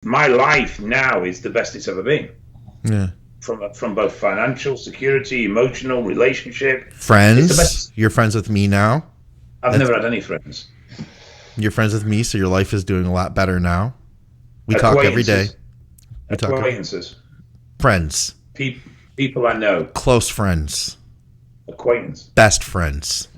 my life now is the best it's ever been. Yeah. From both financial, security, emotional, relationship. Friends? It's the best. You're friends with me now? I've never had any friends. You're friends with me, so your life is doing a lot better now? We talk every day. Acquaintances. Friends. People I know. Close friends. Acquaintance. Best friends.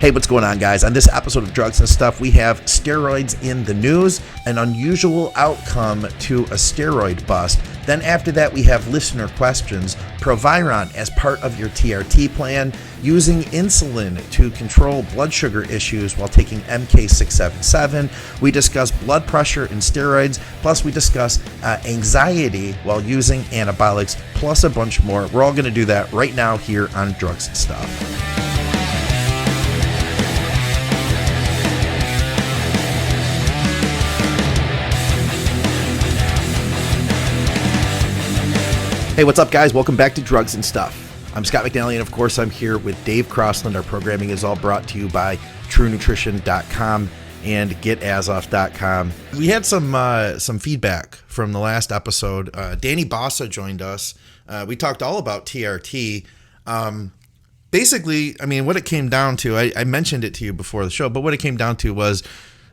Hey, what's going on, guys? On this episode of Drugs and Stuff, we have steroids in the news, an unusual outcome to a steroid bust. Then after that, we have listener questions, Proviron as part of your TRT plan, using insulin to control blood sugar issues while taking MK677. We discuss blood pressure and steroids, plus we discuss anxiety while using anabolics, plus a bunch more. We're all going to do that right now here on Drugs and Stuff. Hey, what's up, guys? Welcome back to Drugs and Stuff. I'm Scott McNally, and of course, I'm here with Dave Crossland. Our programming is all brought to you by TrueNutrition.com and GetAzoff.com. We had some feedback from the last episode. Danny Bossa joined us. We talked all about TRT. Basically, I mean, what it came down to, I mentioned it to you before the show, but what it came down to was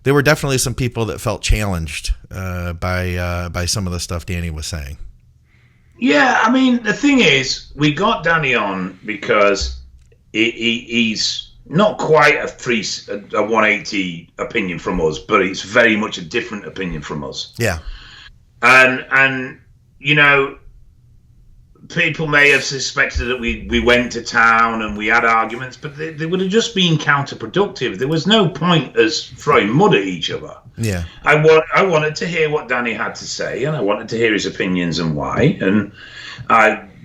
there were definitely some people that felt challenged by some of the stuff Danny was saying. Yeah, I mean, the thing is, we got Danny on because he's not quite a 180 opinion from us, but it's very much a different opinion from us. Yeah. And you know, people may have suspected that we went to town and we had arguments, but they would have just been counterproductive. There was no point as throwing mud at each other. Yeah, I wanted to hear what Danny had to say, and I wanted to hear his opinions and why. And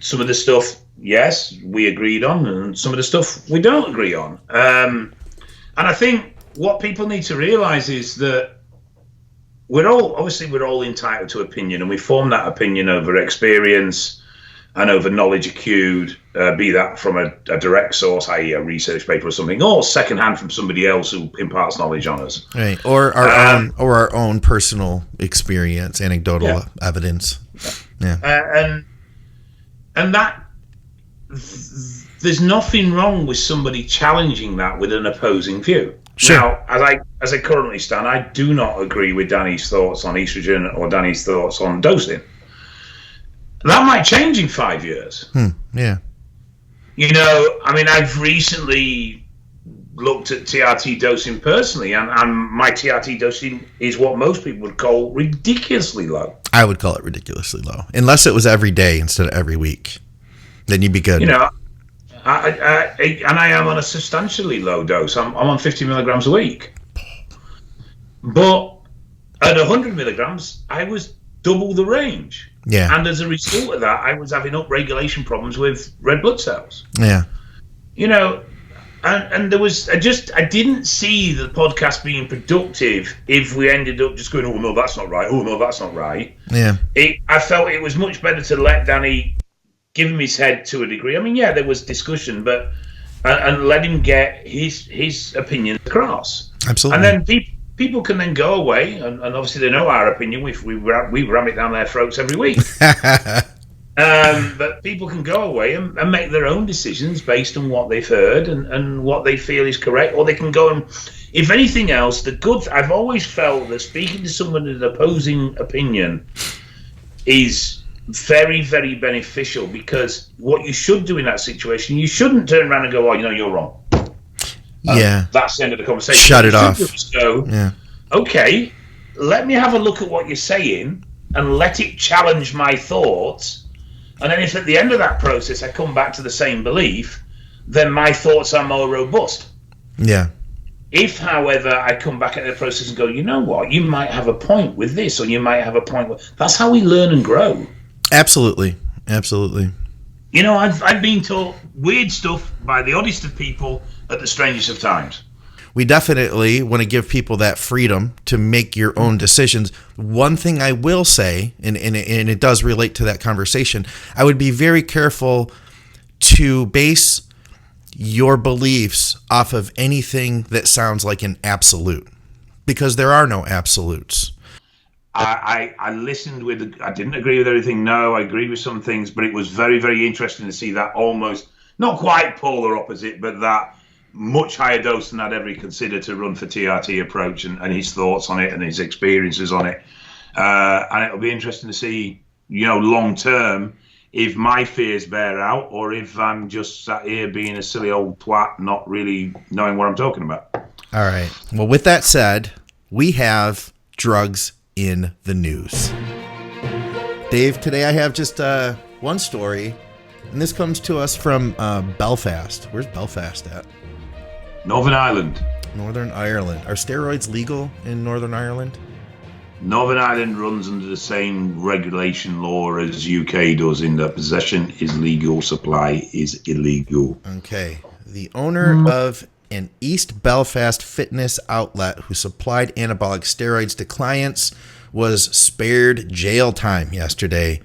some of the stuff, yes, we agreed on, and some of the stuff we don't agree on. And I think what people need to realize is that we're all entitled to opinion, and we form that opinion over experience and over knowledge accrued, be that from a direct source, i.e. a research paper or something, or secondhand from somebody else who imparts knowledge on us. Right, or our own personal experience, anecdotal evidence. Yeah, and that there's nothing wrong with somebody challenging that with an opposing view. Sure. Now, as I currently stand, I do not agree with Danny's thoughts on estrogen or Danny's thoughts on dosing. That might change in 5 years. Yeah. You know, I mean, I've recently looked at TRT dosing personally, and my TRT dosing is what most people would call ridiculously low. I would call it ridiculously low. Unless it was every day instead of every week. Then you'd be good. You know, I am on a substantially low dose. I'm on 50 milligrams a week. But at 100 milligrams, I was double the range. Yeah. And as a result of that, I was having upregulation problems with red blood cells. Yeah. You know, and there was, I didn't see the podcast being productive if we ended up just going, oh, no, that's not right. Oh, no, that's not right. Yeah. I felt it was much better to let Danny give him his head to a degree. I mean, yeah, there was discussion, but, and let him get his opinion across. Absolutely. And then people can then go away, and obviously they know our opinion. We ram it down their throats every week. But people can go away and make their own decisions based on what they've heard and what they feel is correct. Or they can go and, if anything else, I've always felt that speaking to someone with an opposing opinion is very, very beneficial, because what you should do in that situation, you shouldn't turn around and go, oh, you know, you're wrong. Yeah. That's the end of the conversation. Shut it off. So, yeah. Okay, let me have a look at what you're saying and let it challenge my thoughts. And then if at the end of that process I come back to the same belief, then my thoughts are more robust. Yeah. If, however, I come back at the process and go, you know what, you might have a point with this, or you might have a point with... That's how we learn and grow. Absolutely. Absolutely. You know, I've been taught weird stuff by the oddest of people at the strangest of times. We definitely want to give people that freedom to make your own decisions. One thing I will say, and it does relate to that conversation, I would be very careful to base your beliefs off of anything that sounds like an absolute. Because there are no absolutes. I listened with, I didn't agree with everything. No, I agreed with some things, but it was very, very interesting to see that almost, not quite polar opposite, but that much higher dose than I'd ever considered to run for TRT approach and his thoughts on it and his experiences on it. And it'll be interesting to see, long term, if my fears bear out or if I'm just sat here being a silly old twat, not really knowing what I'm talking about. All right. Well, with that said, we have drugs in the news. Dave, today I have just one story, and this comes to us from Belfast. Where's Belfast at? Northern Ireland. Northern Ireland. Are steroids legal in Northern Ireland? Northern Ireland runs under the same regulation law as UK does, in that possession is legal, supply is illegal. Okay. The owner of an East Belfast fitness outlet who supplied anabolic steroids to clients was spared jail time yesterday.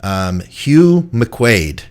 Hugh McQuaid.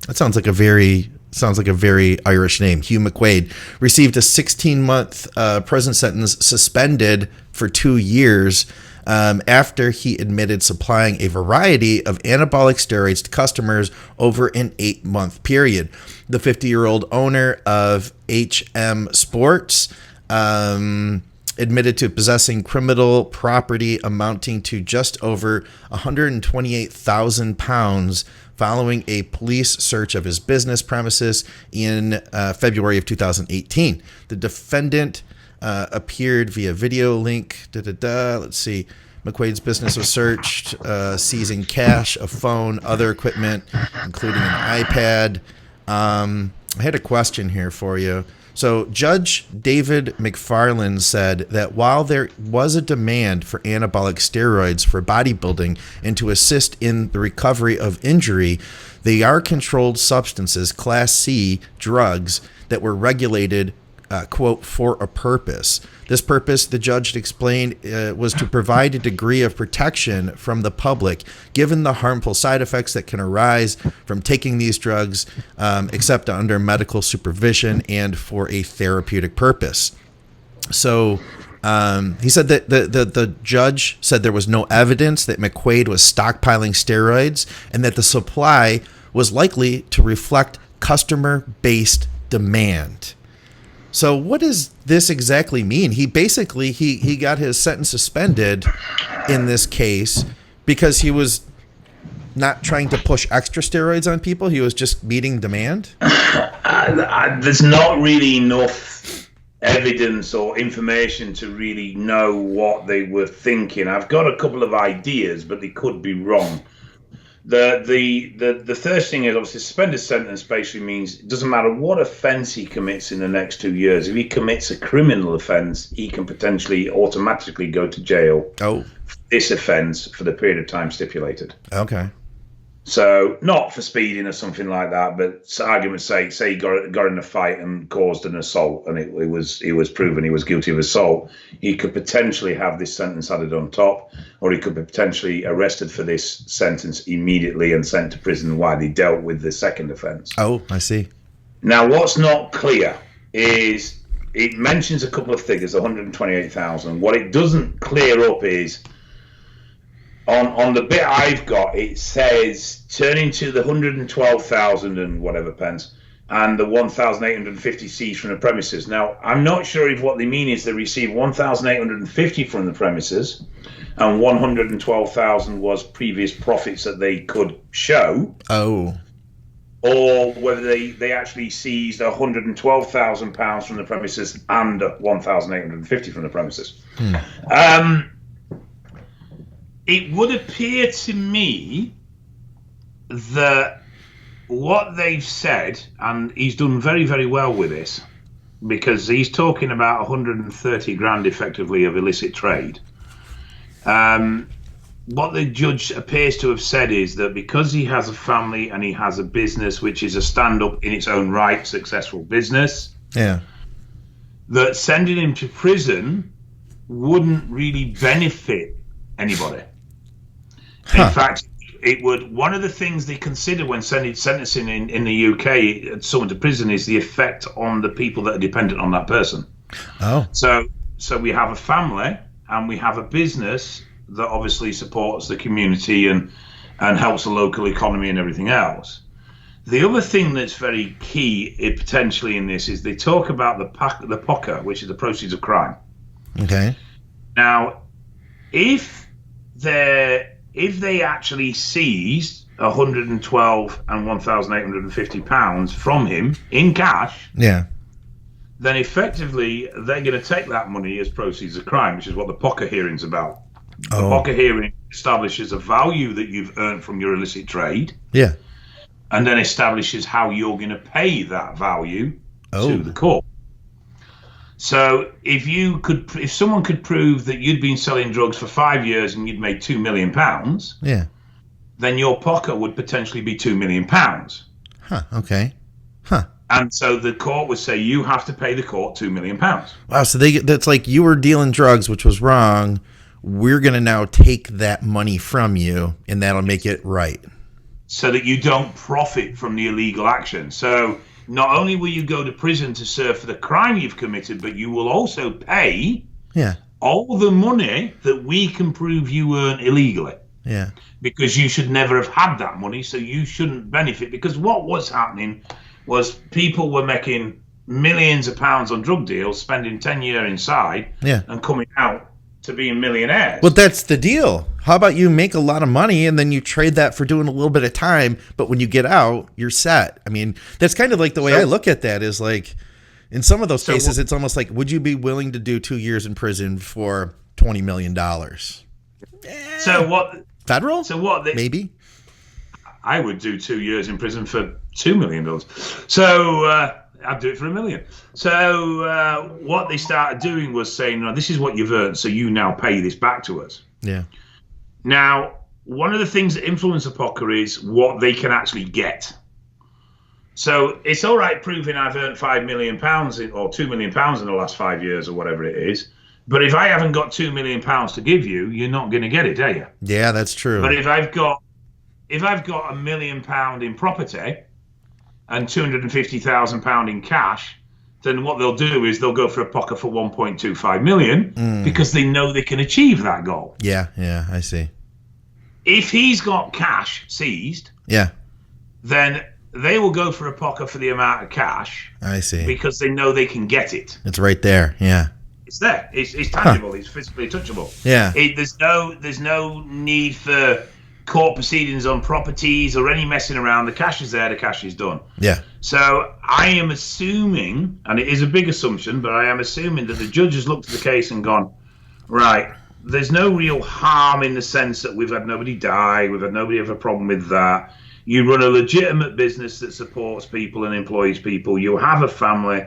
That sounds like a very Irish name. Hugh McQuaid received a 16-month prison sentence, suspended for 2 years, after he admitted supplying a variety of anabolic steroids to customers over an 8-month period. The 50-year-old owner of HM Sports admitted to possessing criminal property amounting to just over 128,000 pounds following a police search of his business premises in February of 2018. The defendant appeared via video link. Let's see. McQuaid's business was searched, seizing cash, a phone, other equipment, including an iPad. I had a question here for you. So Judge David McFarland said that while there was a demand for anabolic steroids for bodybuilding and to assist in the recovery of injury, they are controlled substances, Class C drugs, that were regulated, quote, for a purpose. This purpose, the judge explained, was to provide a degree of protection from the public, given the harmful side effects that can arise from taking these drugs, except under medical supervision and for a therapeutic purpose. So he said that the judge said there was no evidence that McQuaid was stockpiling steroids and that the supply was likely to reflect customer-based demand. So what does this exactly mean? He basically, he got his sentence suspended in this case because he was not trying to push extra steroids on people. He was just meeting demand. There's not really enough evidence or information to really know what they were thinking. I've got a couple of ideas, but they could be wrong. The first thing is, obviously, suspended sentence basically means it doesn't matter what offence he commits in the next 2 years. If he commits a criminal offence, he can potentially automatically go to jail for this offence for the period of time stipulated. Okay. So not for speeding or something like that, but argument's sake, say he got in a fight and caused an assault, and it was proven he was guilty of assault, he could potentially have this sentence added on top, or he could be potentially arrested for this sentence immediately and sent to prison while he dealt with the second offence. Oh, I see. Now, what's not clear is it mentions a couple of figures, 128,000. What it doesn't clear up is, on the bit I've got, it says turning to the 112,000 and whatever pence and the 1,850 seized from the premises. Now, I'm not sure if what they mean is they received 1,850 from the premises and 112,000 was previous profits that they could show. Oh. Or whether they actually seized £112,000 from the premises and 1,850 from the premises. It would appear to me that what they've said, and he's done very, very well with this, because he's talking about 130 grand effectively of illicit trade. What the judge appears to have said is that because he has a family and he has a business which is a stand-up in its own right, successful business, that sending him to prison wouldn't really benefit anybody. In fact, it would. One of the things they consider when sentencing in the UK someone to prison is the effect on the people that are dependent on that person. Oh, so So we have a family and we have a business that obviously supports the community and helps the local economy and everything else. The other thing that's very key potentially in this is they talk about the POCA, which is the proceeds of crime. Okay. Now, if they actually seized 112 and 1,850 pounds from him in cash, yeah, then effectively they're going to take that money as proceeds of crime, which is what the POCA hearing's about. The POCA hearing establishes a value that you've earned from your illicit trade. Yeah. And then establishes how you're going to pay that value to the court. So if someone could prove that you'd been selling drugs for 5 years and you'd made £2 million, yeah, then your POCA would potentially be £2 million. Huh. Okay. Huh. And so the court would say you have to pay the court £2 million. Wow. So that's like you were dealing drugs, which was wrong. We're going to now take that money from you, and that'll make it right. So that you don't profit from the illegal action. So not only will you go to prison to serve for the crime you've committed, but you will also pay all the money that we can prove you earn illegally. Yeah. Because you should never have had that money, so you shouldn't benefit. Because what was happening was people were making millions of pounds on drug deals, spending 10 years inside, and coming out to being millionaires. Well, that's the deal. How about you make a lot of money and then you trade that for doing a little bit of time, but when you get out, you're set. I mean, that's kind of like the way I look at that is like, in some of those cases, it's almost like, would you be willing to do 2 years in prison for $20 million? So what? Federal? So what? Maybe. I would do 2 years in prison for $2 million. So I'd do it for $1 million. So what they started doing was saying, no, this is what you've earned, so you now pay this back to us. Yeah. Now, one of the things that influence a POCA is what they can actually get. So it's all right proving I've earned £5 million or £2 million in the last 5 years or whatever it is. But if I haven't got £2 million to give you, you're not going to get it, are you? Yeah, that's true. But if I've got £1 million in property and £250,000 in cash, then what they'll do is they'll go for a POCA for 1.25 million because they know they can achieve that goal. Yeah, I see. If he's got cash seized, then they will go for a POCA for the amount of cash. I see. Because they know they can get it. It's right there. Yeah. It's there. It's tangible. It's physically touchable. Yeah. There's no need for court proceedings on properties or any messing around. The cash is there. The cash is done. Yeah. So I am assuming, and it is a big assumption, but I am assuming that the judge has looked at the case and gone, right, there's no real harm in the sense that we've had nobody die. We've had nobody have a problem with that. You run a legitimate business that supports people and employs people. You have a family.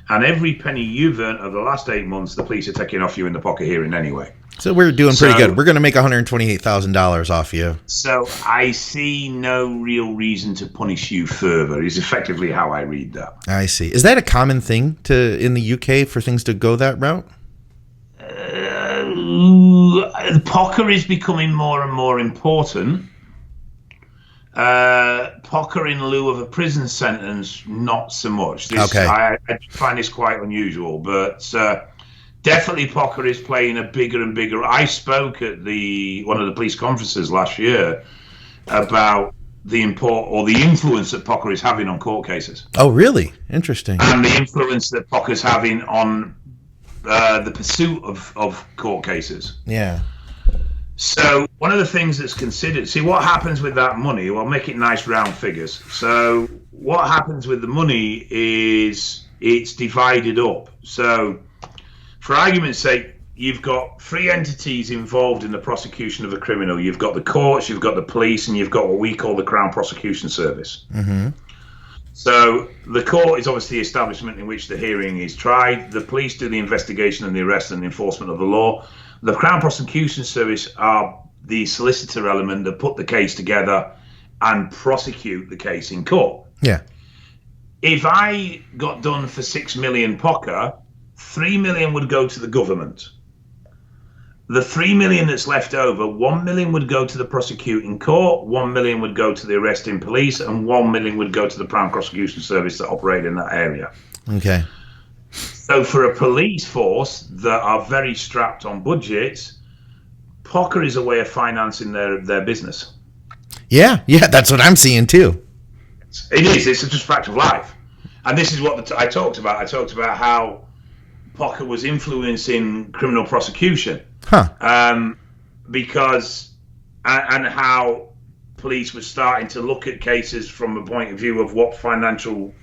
And every penny you've earned over the last 8 months, the police are taking off you in the POCA hearing anyway. So we're doing pretty good. We're going to make $128,000 off you. So I see no real reason to punish you further is effectively how I read that. I see. Is that a common thing in the UK for things to go that route? POCA is becoming more and more important. POCA in lieu of a prison sentence, not so much. I find this quite unusual, but definitely POCA is playing a bigger and bigger. I spoke at one of the police conferences last year about the influence that POCA is having on court cases. Oh, really? Interesting. And the influence that POCA is having on the pursuit of court cases. Yeah. So one of the things that's considered, see what happens with that money, well, make it nice round figures. So what happens with the money is it's divided up. So for argument's sake, you've got 3 entities involved in the prosecution of a criminal. You've got the courts, you've got the police, and you've got what we call the Crown Prosecution Service. Mm-hmm. So the court is obviously the establishment in which the hearing is tried. The police do the investigation and the arrest and the enforcement of the law. The Crown Prosecution Service are the solicitor element that put the case together and prosecute the case in court. Yeah. If I got done for 6 million POCA, 3 million would go to the government. The 3 million that's left over, 1 million would go to the prosecuting court, 1 million would go to the arresting police, and 1 million would go to the Crown Prosecution Service that operate in that area. Okay. So for a police force that are very strapped on budgets, poker is a way of financing their business. Yeah, that's what I'm seeing too. It is. It's just a fact of life. And this is what I talked about. I talked about how poker was influencing criminal prosecution. Because and how police were starting to look at cases from a point of view of what financial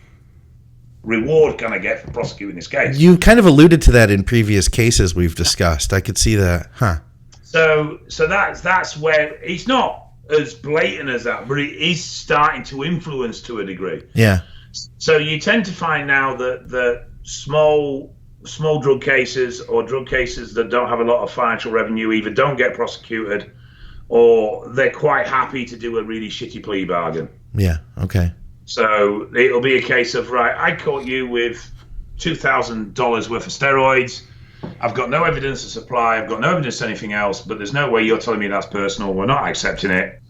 reward can I get for prosecuting this case. You kind of alluded to that in previous cases we've discussed. I could see that. So that's where it's not as blatant as that, but it is starting to influence to a degree. Yeah. So you tend to find now that the small drug cases or drug cases that don't have a lot of financial revenue either don't get prosecuted or they're quite happy to do a really shitty plea bargain. Yeah, okay. So it'll be a case of, right, I caught you with $2,000 worth of steroids. I've got no evidence of supply. I've got no evidence of anything else, but there's no way you're telling me that's personal. We're not accepting it.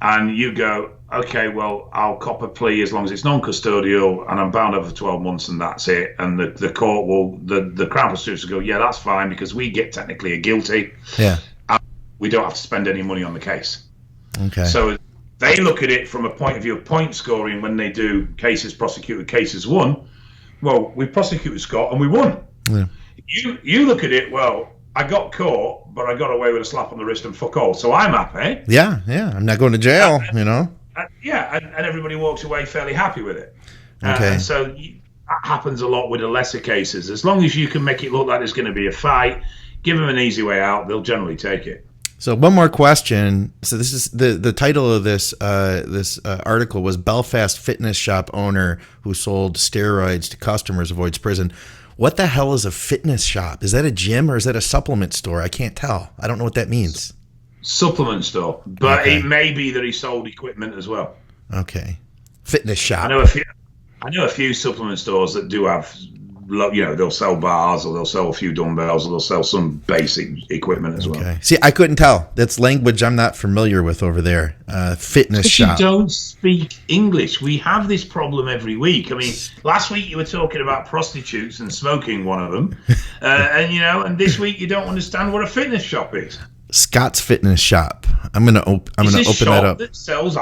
And you go, okay, well, I'll cop a plea as long as it's non-custodial and I'm bound over 12 months and that's it. And the court will, the Crown prosecutors will go, yeah, that's fine because we get technically a guilty. Yeah. And we don't have to spend any money on the case. Okay. So they look at it from a point of view of point scoring when they do cases prosecuted, cases won. Well, we prosecuted Scott and we won. Yeah. You look at it, well, I got caught, but I got away with a slap on the wrist and fuck all. So I'm happy. Yeah. I'm not going to jail, and everybody walks away fairly happy with it. Okay. So that happens a lot with the lesser cases. As long as you can make it look like there's going to be a fight, give them an easy way out, they'll generally take it. So one more question. So this is the title of this article was Belfast fitness shop owner who sold steroids to customers avoids prison. What the hell is a fitness shop? Is that a gym or is that a supplement store? I can't tell. I don't know what that means. Supplement store, but okay. It may be that he sold equipment as well. Okay, fitness shop. I know a few supplement stores that do have, they'll sell bars or they'll sell a few dumbbells or they'll sell some basic equipment as well. See, I couldn't tell. That's language I'm not familiar with over there. Fitness shop. You don't speak English. We have this problem every week. I mean, last week you were talking about prostitutes and smoking one of them, and this week you don't understand what a fitness shop is. Scott's Fitness Shop. I'm gonna open that up. That sells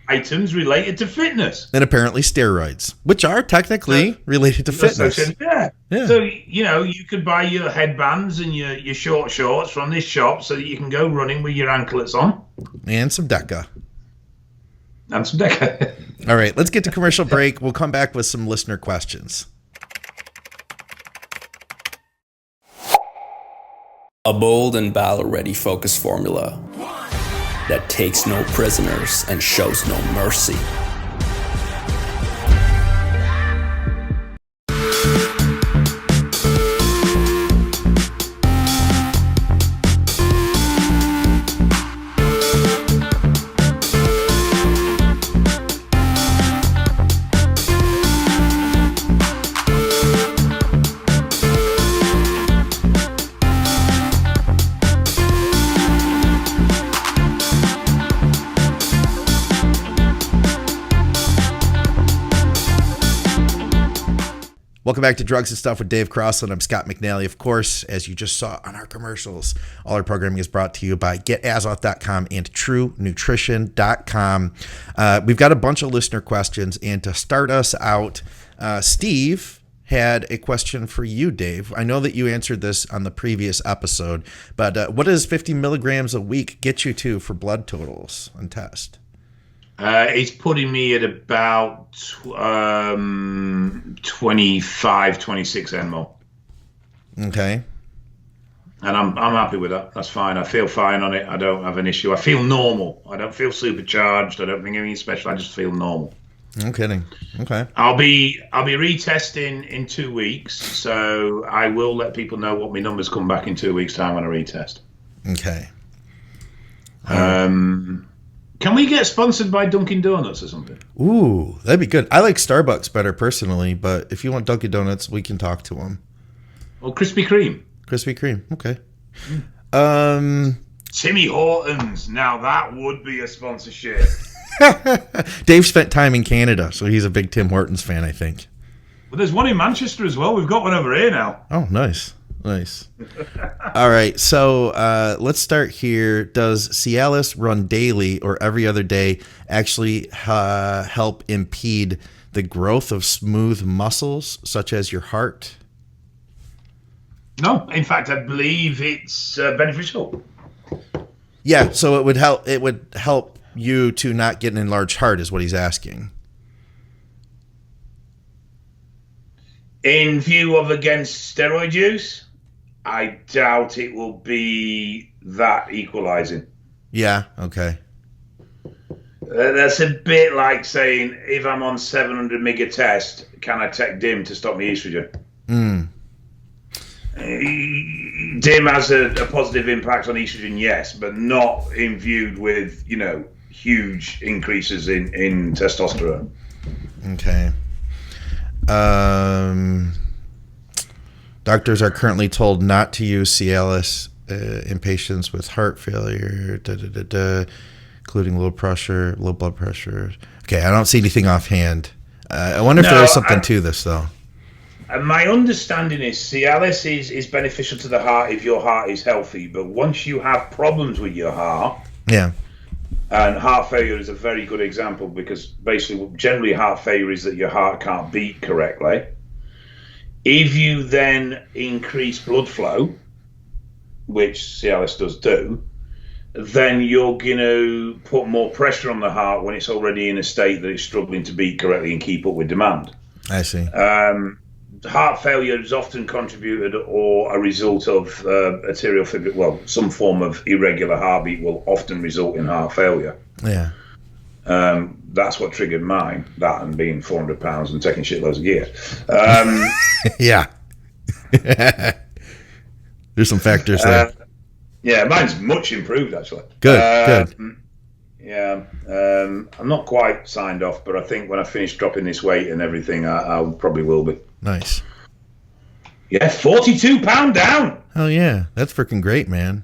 items related to fitness and apparently steroids, which are technically related to fitness. Yeah. So you could buy your headbands and your short shorts from this shop so that you can go running with your anklets on and some Deca. All right, let's get to commercial break. We'll come back with some listener questions. A bold and battle-ready focus formula that takes no prisoners and shows no mercy. Welcome back to Drugs and Stuff with Dave Crossland. I'm Scott McNally. Of course, as you just saw on our commercials, all our programming is brought to you by GetAzoth.com and TrueNutrition.com. We've got a bunch of listener questions, and to start us out, Steve had a question for you, Dave. I know that you answered this on the previous episode, but what does 50 milligrams a week get you to for blood totals on test? It's putting me at about 25, 26 nmol. Okay. And I'm happy with that. That's fine. I feel fine on it. I don't have an issue. I feel normal. I don't feel supercharged. I don't think anything special. I just feel normal. No kidding. Okay. I'll be retesting in 2 weeks, so I will let people know what my numbers come back in 2 weeks' time when I retest. Okay. Can we get sponsored by Dunkin' Donuts or something? Ooh, that'd be good. I like Starbucks better personally, but if you want Dunkin' Donuts, we can talk to them. Well, Krispy Kreme. Krispy Kreme. Okay. Timmy Hortons. Now that would be a sponsorship. Dave spent time in Canada, so he's a big Tim Hortons fan, I think. Well, there's one in Manchester as well. We've got one over here now. Oh, nice. All right, so let's start here. Does Cialis run daily or every other day actually help impede the growth of smooth muscles, such as your heart? No, in fact, I believe it's beneficial. Yeah, so it would help. It would help you to not get an enlarged heart, is what he's asking. In view of against steroid use, I doubt it will be that equalizing. Yeah, okay. That's a bit like saying, if I'm on 700 mg a test, can I take DIM to stop my estrogen? DIM has a positive impact on estrogen, yes, but not in viewed with, huge increases in testosterone. Okay. Doctors are currently told not to use Cialis in patients with heart failure, including low blood pressure. Okay, I don't see anything offhand. I wonder if there is something to this, though. My understanding is Cialis is beneficial to the heart if your heart is healthy, but once you have problems with your heart, and heart failure is a very good example, because basically generally heart failure is that your heart can't beat correctly. If you then increase blood flow, which Cialis does do, then you're going to put more pressure on the heart when it's already in a state that it's struggling to beat correctly and keep up with demand. I see. Heart failure is often contributed or a result of arterial fibrillation. Well, some form of irregular heartbeat will often result in heart failure. Yeah. That's what triggered mine, that and being 400 pounds and taking shitloads of gear. Yeah. There's some factors there. Yeah, mine's much improved, actually. Good. Yeah. I'm not quite signed off, but I think when I finish dropping this weight and everything, I probably will be. Nice. Yeah, 42 pound down. Oh, yeah. That's freaking great, man.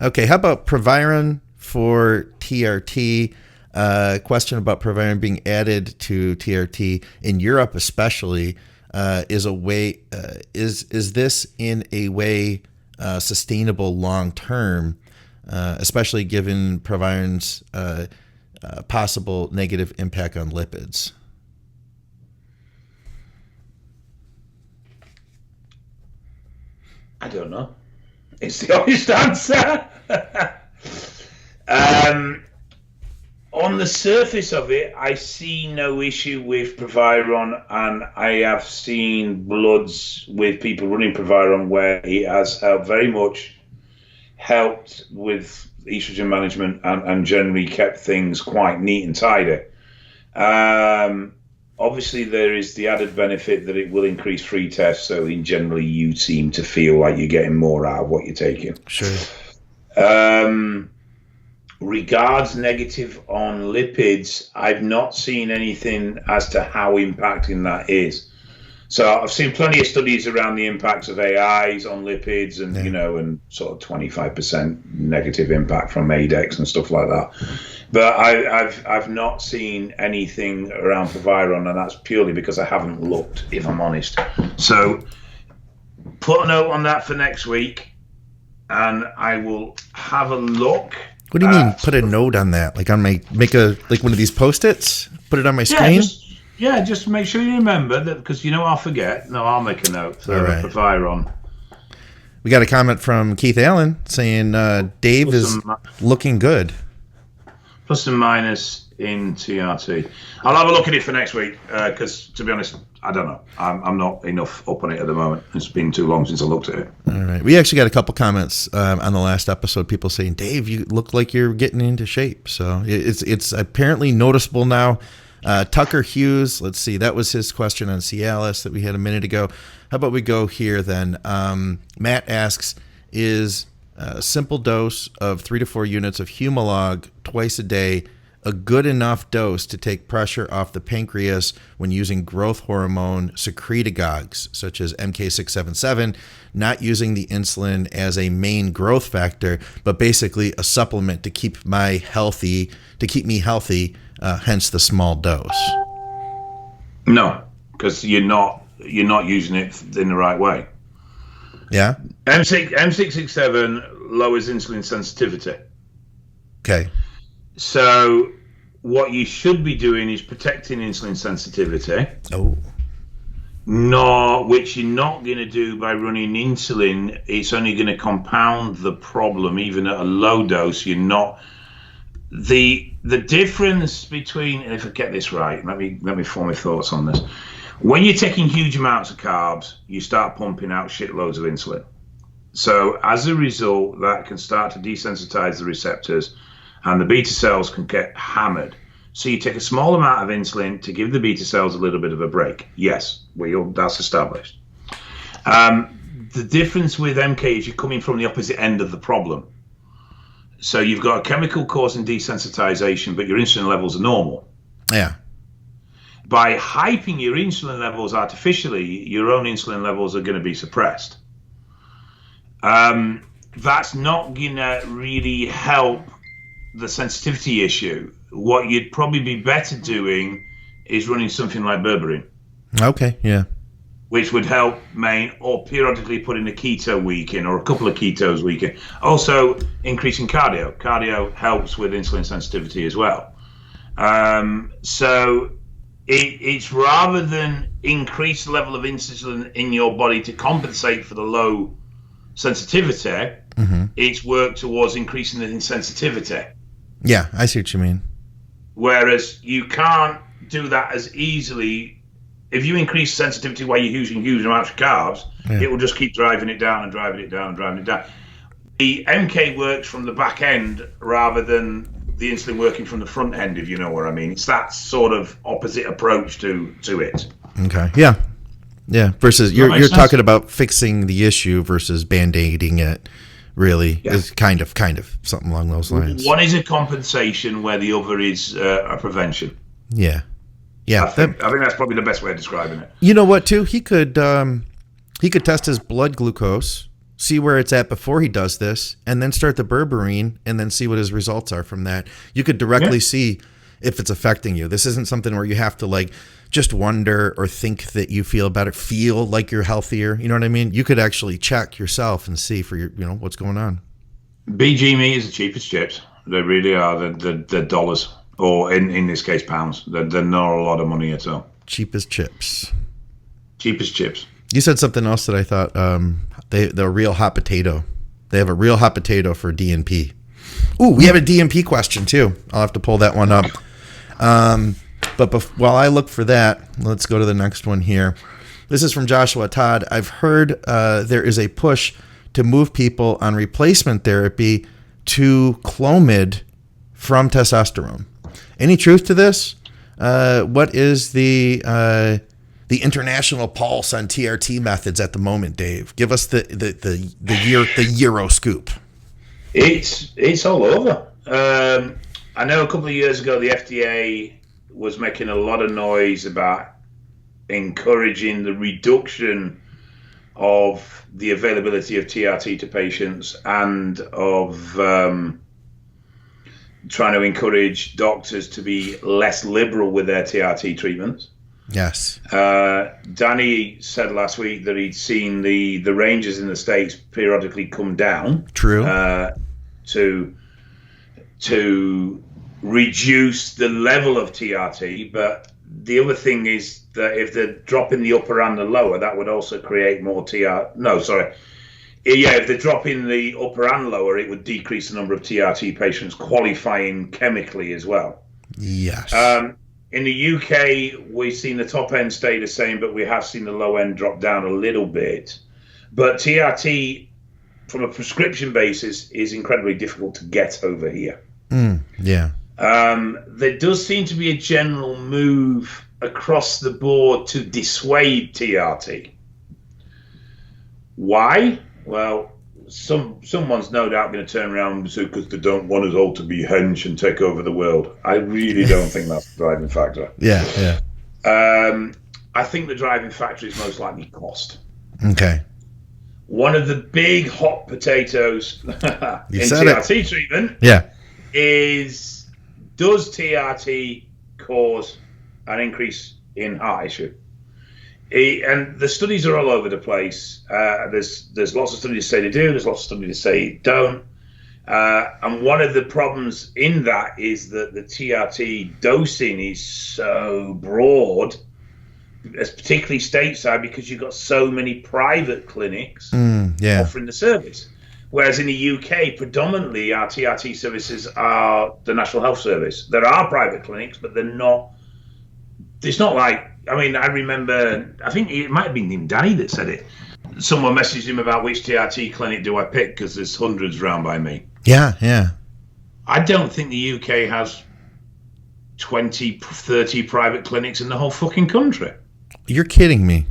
Okay, how about Proviron for TRT? Question about Proviron being added to TRT in Europe, especially, is this in a way sustainable long term, especially given Proviron's possible negative impact on lipids? I don't know. It's the honest answer. On the surface of it, I see no issue with Proviron, and I have seen bloods with people running Proviron where it has very much helped with estrogen management and generally kept things quite neat and tidy. Obviously, there is the added benefit that it will increase free tests, so in generally you seem to feel like you're getting more out of what you're taking. Sure. Regards negative on lipids, I've not seen anything as to how impacting that is. So I've seen plenty of studies around the impacts of AIs on lipids and, and sort of 25% negative impact from ADEX and stuff like that. But I've not seen anything around Proviron, and that's purely because I haven't looked, if I'm honest. So put a note on that for next week, and I will have a look. What do you mean, put a note on that? Like make one of these Post-its? Put it on my screen? Just make sure you remember that, because I'll forget. No, I'll make a note for Proviron. We got a comment from Keith Allen saying Dave is looking good. Plus and minus in TRT. I'll have a look at it for next week, because to be honest, I don't know. I'm not enough up on it at the moment. It's been too long since I looked at it. All right. We actually got a couple comments on the last episode. People saying, Dave, you look like you're getting into shape. So it's apparently noticeable now. Tucker Hughes, let's see. That was his question on Cialis that we had a minute ago. How about we go here then? Matt asks, is a simple dose of 3 to 4 units of Humalog twice a day a good enough dose to take pressure off the pancreas when using growth hormone secretagogues such as MK677, not using the insulin as a main growth factor, but basically a supplement to keep me healthy, hence the small dose? No. because you're not using it in the right way. Yeah. M667 lowers insulin sensitivity. Okay. So what you should be doing is protecting insulin sensitivity. Oh. Which you're not going to do by running insulin. It's only going to compound the problem, even at a low dose. You're not. The difference between, and if I get this right, let me form my thoughts on this. When you're taking huge amounts of carbs, you start pumping out shitloads of insulin. So as a result, that can start to desensitize the receptors, and the beta cells can get hammered. So you take a small amount of insulin to give the beta cells a little bit of a break. Yes, that's established. The difference with MK is you're coming from the opposite end of the problem. So you've got a chemical causing desensitization, but your insulin levels are normal. Yeah. By hyping your insulin levels artificially, your own insulin levels are going to be suppressed. That's not going to really help the sensitivity issue. What you'd probably be better doing is running something like berberine. Okay, yeah. Which would help or periodically putting a keto week in or a couple of ketos week in. Also, increasing cardio. Cardio helps with insulin sensitivity as well. So it's rather than increase the level of insulin in your body to compensate for the low sensitivity, it's work towards increasing the insensitivity. Yeah, I see what you mean. Whereas you can't do that as easily. If you increase sensitivity while you're using huge amounts of carbs, it will just keep driving it down and driving it down and driving it down. The MK works from the back end rather than the insulin working from the front end, if you know what I mean. It's that sort of opposite approach to it. Okay. Yeah. Yeah. Versus you're talking about fixing the issue versus band-aiding it. Really, is kind of something along those lines. One is a compensation, where the other is a prevention. Yeah, yeah. I think that's probably the best way of describing it. You know what? Too, he could test his blood glucose, see where it's at before he does this, and then start the berberine, and then see what his results are from that. You could directly see if it's affecting you. This isn't something where you have to just wonder or think that you feel better, feel like you're healthier. You know what I mean? You could actually check yourself and see for what's going on. BG meat is the cheapest chips. They really are. They're dollars, or in this case, pounds. They're not a lot of money at all. Cheapest chips. Cheapest chips. You said something else that I thought they're real hot potato. They have a real hot potato for DNP. Ooh, we have a DNP question too. I'll have to pull that one up. But while I look for that, let's go to the next one here. This is from Joshua Todd. I've heard there is a push to move people on replacement therapy to Clomid from testosterone. Any truth to this? What is the international pulse on TRT methods at the moment, Dave? Give us the Euro scoop. It's all over. I know a couple of years ago the FDA was making a lot of noise about encouraging the reduction of the availability of TRT to patients and of trying to encourage doctors to be less liberal with their TRT treatments. Yes. Danny said last week that he'd seen the ranges in the States periodically come down. True. To reduce the level of TRT, but the other thing is that if they're dropping the upper and the lower, that would also create more TRT. No, sorry. Yeah, if they're dropping the upper and lower, it would decrease the number of TRT patients qualifying chemically as well. Yes. In the UK, we've seen the top end stay the same, but we have seen the low end drop down a little bit. But TRT, from a prescription basis, is incredibly difficult to get over here. Yeah. There does seem to be a general move across the board to dissuade TRT. Why? Well, someone's no doubt going to turn around and say because they don't want us all to be hench and take over the world. I really don't think that's the driving factor. Yeah. I think the driving factor is most likely cost. Okay. One of the big hot potatoes in TRT treatment is, does TRT cause an increase in heart issue? And the studies are all over the place. There's lots of studies that say they do. There's lots of studies that say don't. And one of the problems in that is that the TRT dosing is so broad, particularly stateside, because you've got so many private clinics offering the service. Whereas in the UK, predominantly our TRT services are the National Health Service. There are private clinics, but they're not. It's not like, I mean, I remember, I think it might have been Danny that said it. Someone messaged him about which TRT clinic do I pick because there's hundreds round by me. Yeah. I don't think the UK has 20, 30 private clinics in the whole fucking country. You're kidding me.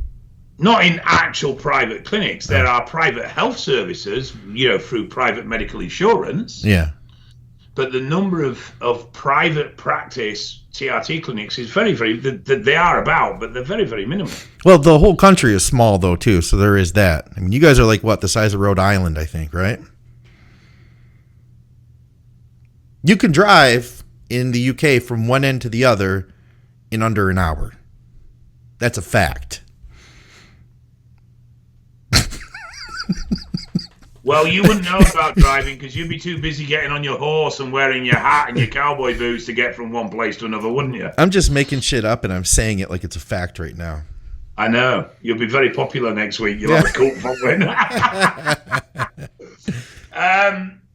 Not in actual private clinics. There are private health services, through private medical insurance. Yeah. But the number of private practice TRT clinics is very, very, they are about, but they're very, very minimal. Well, the whole country is small, though, too, so there is that. I mean, you guys are like, what, the size of Rhode Island, I think, right? You can drive in the UK from one end to the other in under an hour. That's a fact. Well, you wouldn't know about driving because you'd be too busy getting on your horse and wearing your hat and your cowboy boots to get from one place to another, wouldn't you? I'm just making shit up and I'm saying it like it's a fact right now. I know. You'll be very popular next week. You'll have a cult following.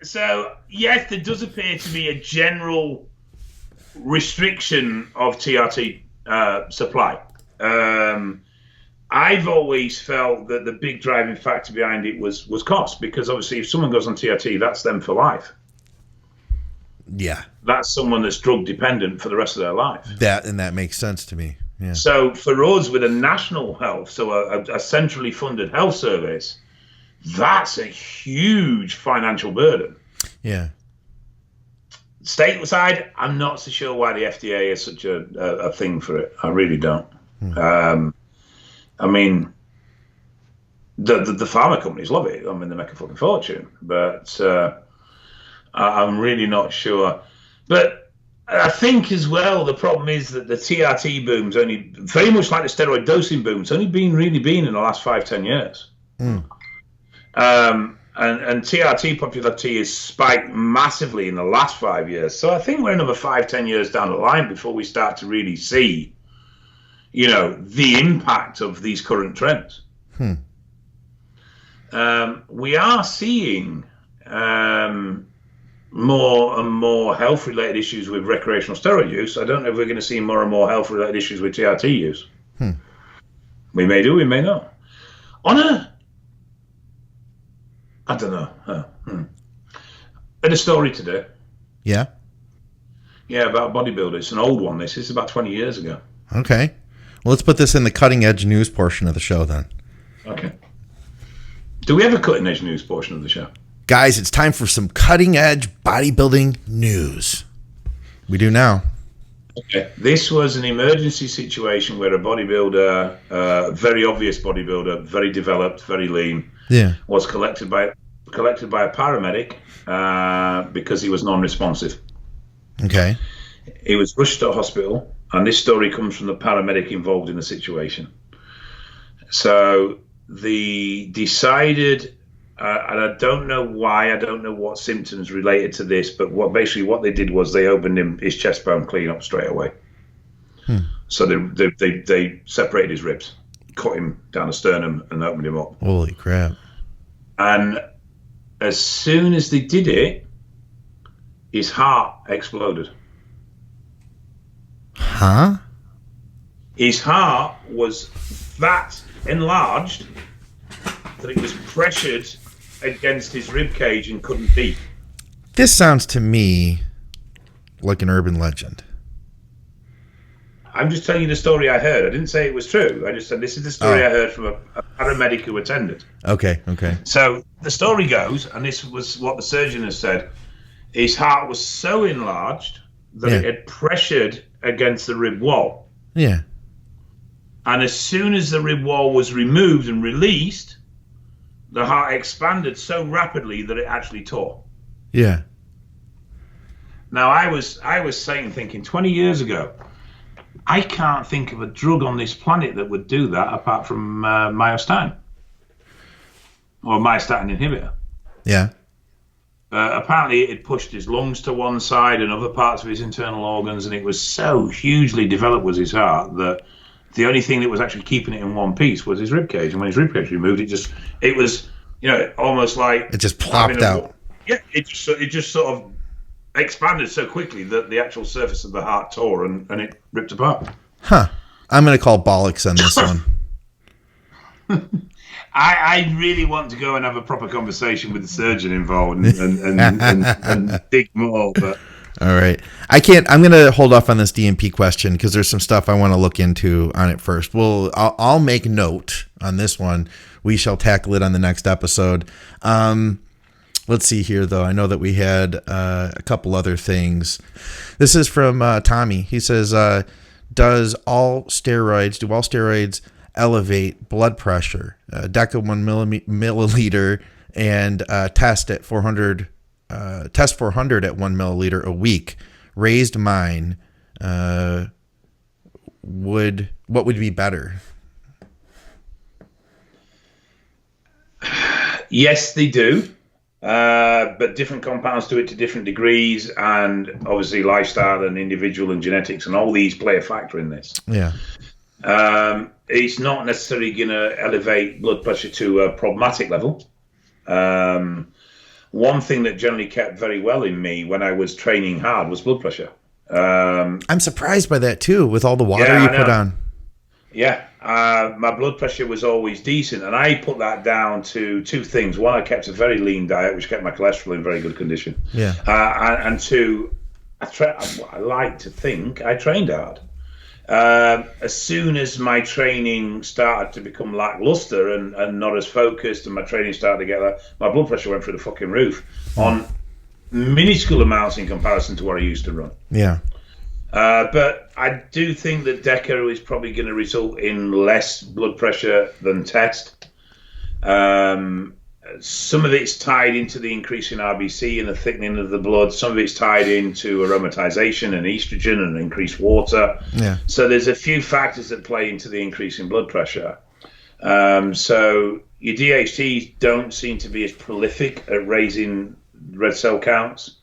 So, yes, there does appear to be a general restriction of TRT supply. I've always felt that the big driving factor behind it was cost, because obviously if someone goes on TRT, that's them for life. Yeah. That's someone that's drug dependent for the rest of their life. That makes sense to me. Yeah. So for us with a national health, so a centrally funded health service, that's a huge financial burden. Yeah. Stateside, I'm not so sure why the FDA is such a thing for it. I really don't. I mean, the pharma companies love it. I mean, they make a fucking fortune. But I'm really not sure. But I think as well, the problem is that the TRT boom's only, very much like the steroid dosing boom, it's only really been in the last 5-10 years. And TRT popularity has spiked massively in the last 5 years. So I think we're another 5-10 years down the line before we start to really see, the impact of these current trends. We are seeing more and more health-related issues with recreational steroid use. I don't know if we're going to see more and more health-related issues with TRT use. We may do, we may not. I don't know. I had a story today. Yeah? Yeah, about a bodybuilder. It's an old one, this. It's about 20 years ago. Okay. Well, let's put this in the cutting-edge news portion of the show, then. Okay. Do we have a cutting-edge news portion of the show? Guys, it's time for some cutting-edge bodybuilding news. We do now. Okay. This was an emergency situation where a bodybuilder, very obvious bodybuilder, very developed, very lean, was collected by a paramedic because he was non-responsive. Okay. He was rushed to a hospital, and this story comes from the paramedic involved in the situation. So they decided, and I don't know why, I don't know what symptoms related to this, but what they did was they opened his chest bone clean up straight away. So they separated his ribs, cut him down the sternum, and opened him up. Holy crap. And as soon as they did it, his heart exploded. Huh? His heart was that enlarged that it was pressured against his rib cage and couldn't beat. This sounds to me like an urban legend. I'm just telling you the story I heard. I didn't say it was true. I just said this is the story I heard from a paramedic who attended. Okay. So the story goes, and this was what the surgeon has said, his heart was so enlarged that it had pressured against the rib wall. Yeah. And as soon as the rib wall was removed and released, the heart expanded so rapidly that it actually tore. Yeah. Now, I was thinking 20 years ago, I can't think of a drug on this planet that would do that apart from myostatin or myostatin inhibitor. Yeah. Apparently, it pushed his lungs to one side and other parts of his internal organs, and it was so hugely developed was his heart that the only thing that was actually keeping it in one piece was his ribcage. And when his ribcage removed, it was almost like it just plopped out. Yeah, it just sort of expanded so quickly that the actual surface of the heart tore and it ripped apart. Huh. I'm going to call bollocks on this one. I really want to go and have a proper conversation with the surgeon involved and dig more. But all right, I'm going to hold off on this DNP question because there's some stuff I want to look into on it first. I'll make note on this one. We shall tackle it on the next episode. Let's see here, though. I know that we had a couple other things. This is from Tommy. He says, do all steroids elevate blood pressure? DECA 1 milliliter and test 400 at 1 milliliter a week. Raised mine. What would be better? Yes, they do. But different compounds do it to different degrees, and obviously lifestyle and individual and genetics and all these play a factor in this. Yeah. It's not necessarily going to elevate blood pressure to a problematic level. One thing that generally kept very well in me when I was training hard was blood pressure. I'm surprised by that too, with all the water you put on. Yeah, my blood pressure was always decent, and I put that down to two things. One, I kept a very lean diet, which kept my cholesterol in very good condition. Yeah. And two, I like to think I trained hard. As soon as my training started to become lackluster and not as focused, and my training started to get that, my blood pressure went through the fucking roof on minuscule amounts in comparison to what I used to run. Yeah. But I do think that DECA is probably going to result in less blood pressure than test. Some of it's tied into the increase in RBC and the thickening of the blood. Some of it's tied into aromatization and estrogen and increased water. Yeah. So there's a few factors that play into the increase in blood pressure. So your DHTs don't seem to be as prolific at raising red cell counts.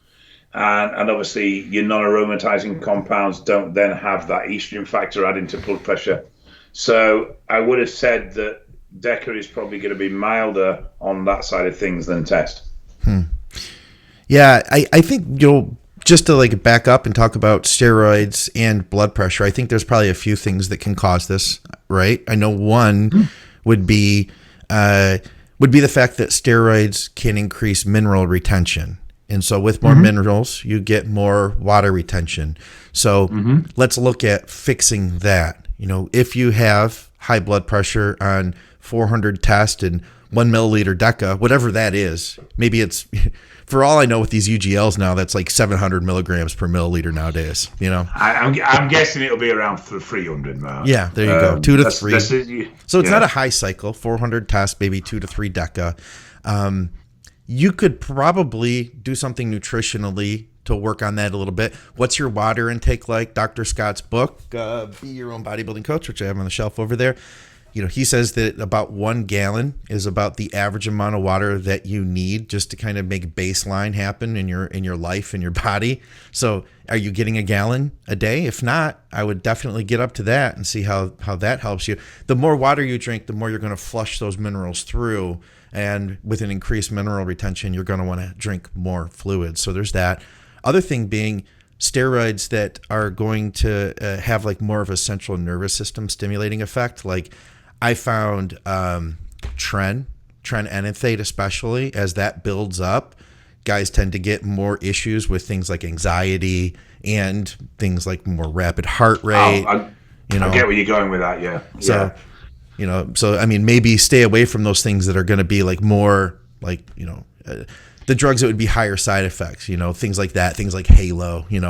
And obviously your non-aromatizing compounds don't then have that estrogen factor adding to blood pressure. So I would have said that DECA is probably going to be milder on that side of things than test. Yeah, I think just to back up and talk about steroids and blood pressure, I think there's probably a few things that can cause this, right? I know one would be the fact that steroids can increase mineral retention. And so with more minerals, you get more water retention. So let's look at fixing that. If you have high blood pressure on 400 test and 1 milliliter DECA, whatever that is, maybe it's, for all I know with these UGLs now, that's like 700 milligrams per milliliter nowadays, I'm guessing it'll be around 300 now. Yeah, there you go. 2 to 3. So it's yeah. not a high cycle, 400 test, maybe 2 to 3 DECA. You could probably do something nutritionally to work on that a little bit. What's your water intake like? Dr. Scott's book, Be Your Own Bodybuilding Coach, which I have on the shelf over there. He says that about 1 gallon is about the average amount of water that you need just to kind of make baseline happen in your life and your body. So are you getting a gallon a day? If not, I would definitely get up to that and see how that helps you. The more water you drink, the more you're going to flush those minerals through. And with an increased mineral retention, you're going to want to drink more fluids. So there's that. Other thing being steroids that are going to have more of a central nervous system stimulating effect. I found tren enanthate, especially as that builds up, guys tend to get more issues with things like anxiety and things like more rapid heart rate. I get where you're going with that. Yeah. So, so I mean, maybe stay away from those things that are going to be more the drugs that would be higher side effects, things like that, things like Halo, And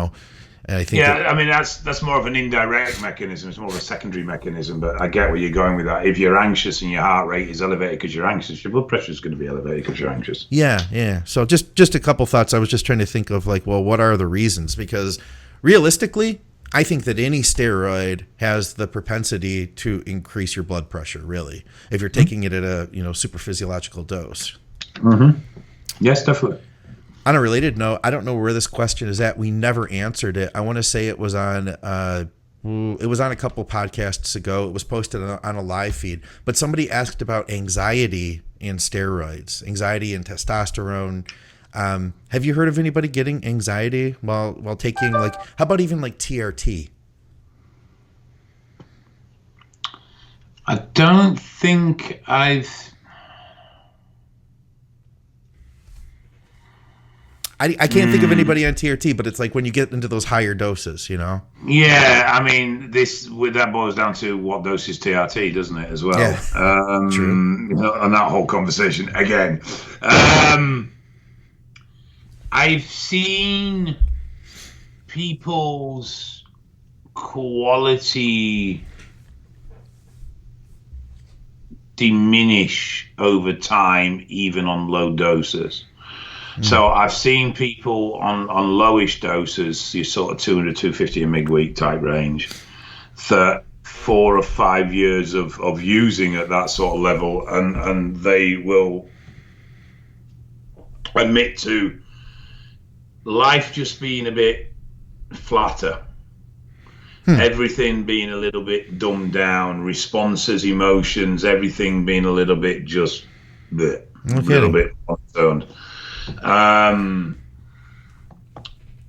I think that's more of an indirect mechanism. It's more of a secondary mechanism, but I get where you're going with that. If you're anxious and your heart rate is elevated because you're anxious, your blood pressure is going to be elevated because you're anxious. Yeah. So just a couple thoughts. I was just trying to think of what are the reasons? Because realistically, I think that any steroid has the propensity to increase your blood pressure, really, if you're taking it at a super physiological dose. Mm-hmm. Yes, definitely. On a related note, I don't know where this question is at. We never answered it. I want to say it was on a couple podcasts ago. It was posted on a live feed. But somebody asked about anxiety and steroids, anxiety and testosterone. Have you heard of anybody getting anxiety while taking, how about even like TRT? I don't think I can't think of anybody on TRT, but it's like when you get into those higher doses, Yeah, I mean, that boils down to what dose is TRT, doesn't it, as well? Yeah, true. And that whole conversation again. I've seen people's quality diminish over time, even on low doses. So I've seen people on lowish doses, your sort of 200, 250 a mg week type range, that 4 or 5 years of using at that sort of level, and they will admit to life just being a bit flatter. Everything being a little bit dumbed down, responses, emotions, everything being a little bit just a little bit concerned.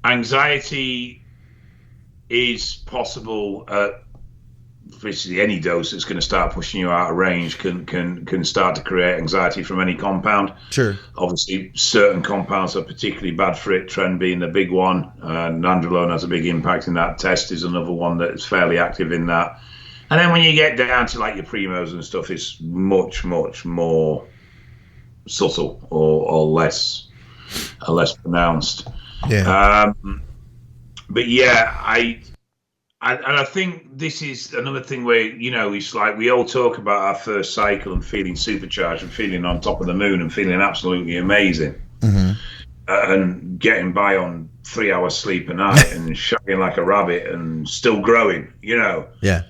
Anxiety is possible at basically any dose that's going to start pushing you out of range can start to create anxiety from any compound. Sure. Obviously, certain compounds are particularly bad for it, Tren being the big one. Nandrolone has a big impact in that. Test is another one that is fairly active in that. And then when you get down to like your primos and stuff, it's much, much more subtle or less pronounced. Yeah. But yeah, I think this is another thing where, it's like we all talk about our first cycle and feeling supercharged and feeling on top of the moon and feeling absolutely amazing. Mm-hmm. And getting by on 3 hours sleep a night and shagging like a rabbit and still growing, Yeah.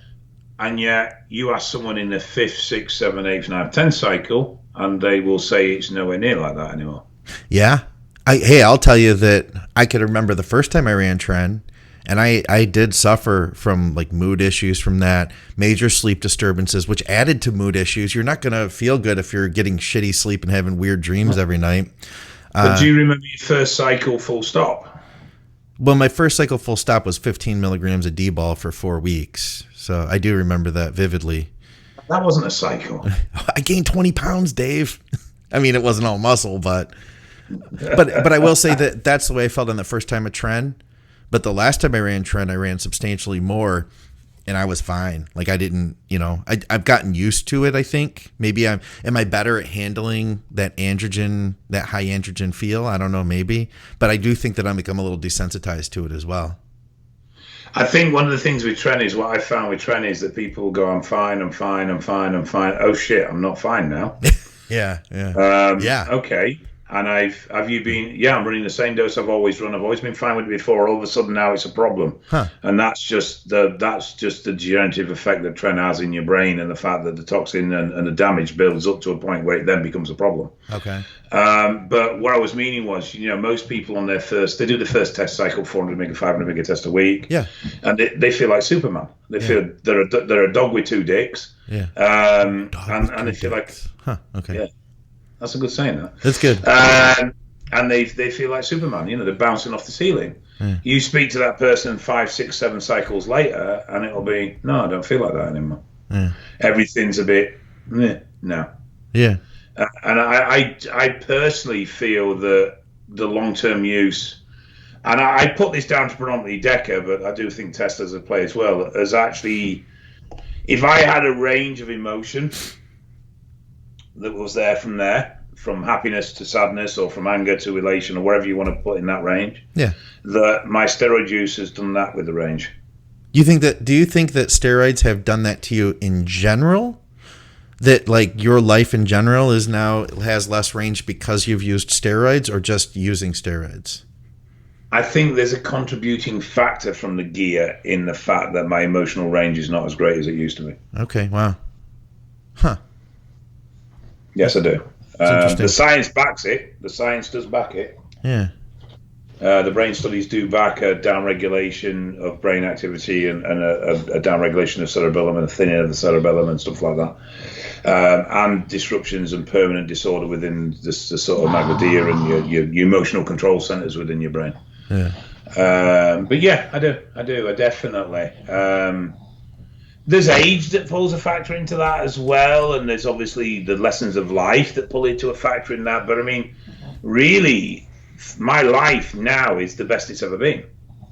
And yet you ask someone in the 5th, 6th, 7th, 8th, 9th, 10th cycle and they will say it's nowhere near like that anymore. Yeah. I'll tell you that I could remember the first time I ran Tren, and I did suffer from like mood issues from that, major sleep disturbances, which added to mood issues. You're not going to feel good if you're getting shitty sleep and having weird dreams every night. But do you remember your first cycle full stop? Well, my first cycle full stop was 15 milligrams of D-ball for 4 weeks. So I do remember that vividly. That wasn't a cycle. I gained 20 pounds, Dave. I mean, it wasn't all muscle, but I will say that that's the way I felt on the first time of Tren. But the last time I ran Tren, I ran substantially more, and I was fine. Like I didn't, I've gotten used to it. I think maybe am I better at handling that androgen, that high androgen feel? I don't know, maybe, but I do think that I'm become a little desensitized to it as well. I think one of the things with Tren is what I found with Tren is that people will go, I'm fine. Oh shit, I'm not fine now. Yeah. Okay. And have you been? Yeah, I'm running the same dose I've always run. I've always been fine with it before. All of a sudden now it's a problem, and that's just the degenerative effect that Tren has in your brain, and the fact that the toxin and the damage builds up to a point where it then becomes a problem. Okay. But what I was meaning was, most people on they do the first test cycle, 400 mega, 500 mega test a week. Yeah. And they feel like Superman. They feel they're a dog with 2 dicks. Yeah. And they feel like. Okay. Yeah. That's a good saying, that. That's good. And they feel like Superman, they're bouncing off the ceiling. Yeah. You speak to that person 5, 6, 7 cycles later, and it'll be, no, I don't feel like that anymore. Yeah. Everything's a bit, no. Yeah. And I personally feel that the long-term use, and I put this down to predominantly DECA, but I do think test as a play as well, as actually, if I had a range of emotion that was from happiness to sadness or from anger to elation or wherever you want to put in that range. Yeah. That my steroid use has done that with the range. Do you think that steroids have done that to you in general? That like your life in general has less range because you've used steroids, or just using steroids? I think there's a contributing factor from the gear in the fact that my emotional range is not as great as it used to be. Okay, wow. Huh. Yes, I do. Interesting. The science backs it. The science does back it. Yeah. The brain studies do back a downregulation of brain activity and a downregulation of cerebellum and a thinning of the cerebellum and stuff like that. And disruptions and permanent disorder within the sort of magnadia and your emotional control centers within your brain. Yeah. But yeah, I definitely. There's age that pulls a factor into that as well, and there's obviously the lessons of life that pull into a factor in that. But I mean, really, my life now is the best it's ever been.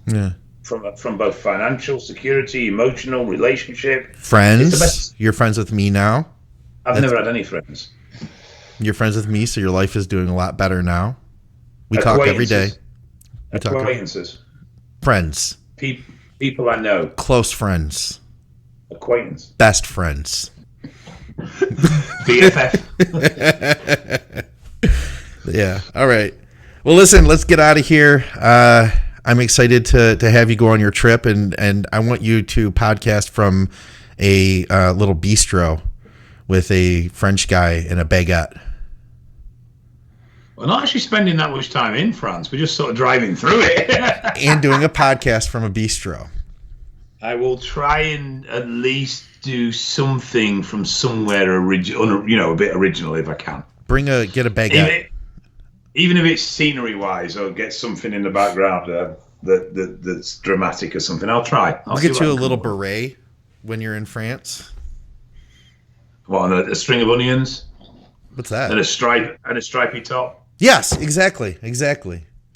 Yeah. From both financial, security, emotional, relationship. Friends? It's the best. You're friends with me now? I've never had any friends. You're friends with me, so your life is doing a lot better now. We talk every day. Acquaintances. Friends. People I know. Close friends. Acquaintance. Best friends. BFF. Yeah. All right. Well, listen, let's get out of here. I'm excited to have you go on your trip, and I want you to podcast from a little bistro with a French guy and a baguette. We're not actually spending that much time in France. We're just sort of driving through it. And doing a podcast from a bistro. I will try and at least do something from somewhere a bit original if I can. Get a baguette. Even if it's scenery-wise, or get something in the background that's dramatic or something. I'll try. I'll get you a little beret when you're in France. What, a string of onions? What's that? And a stripy top? Yes, exactly.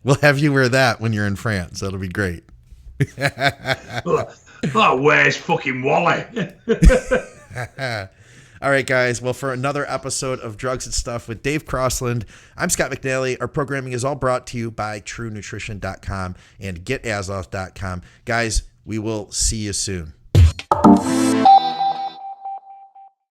We'll have you wear that when you're in France. That'll be great. Where's fucking Wally? All right, guys. Well, for another episode of Drugs and Stuff with Dave Crossland, I'm Scott McNally. Our programming is all brought to you by TrueNutrition.com and GetAzoth.com. Guys, we will see you soon.